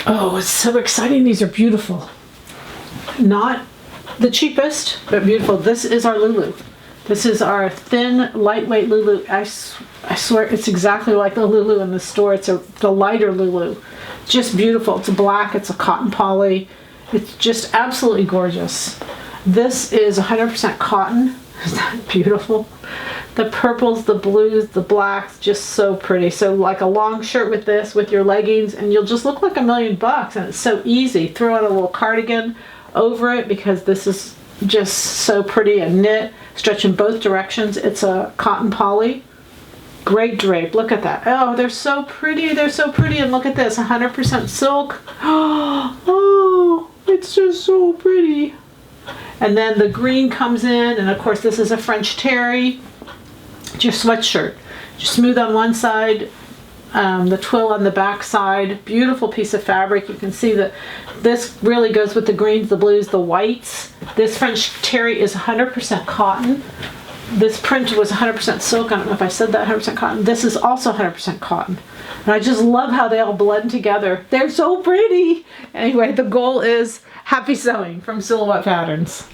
Oh, it's so exciting. These are beautiful. Not the cheapest, but beautiful. This is our Lulu. This is our thin, lightweight Lulu. I swear it's exactly like the Lulu in the store. It's the lighter Lulu. Just beautiful. It's black. It's a cotton poly. It's just absolutely gorgeous. This is 100% cotton. Isn't that beautiful? The purples, the blues, the blacks, just so pretty. So like a long shirt with this, with your leggings, and you'll just look like $1,000,000. And it's so easy. Throw on a little cardigan over it because this is just so pretty and knit. Stretch in both directions. It's a cotton poly. Great drape. Look at that. Oh, they're so pretty. They're so pretty. And look at this. 100% silk. Oh, it's just so pretty. And then the green comes in. And of course, this is a French terry. It's your sweatshirt. Just smooth on one side. The twill on the back side. Beautiful piece of fabric. You can see that this really goes with the greens, the blues, the whites. This French terry is 100% cotton. This print was 100% silk. I don't know if I said that, 100% cotton. This is also 100% cotton. And I just love how they all blend together. They're so pretty. Anyway, the goal is happy sewing from Silhouette Patterns.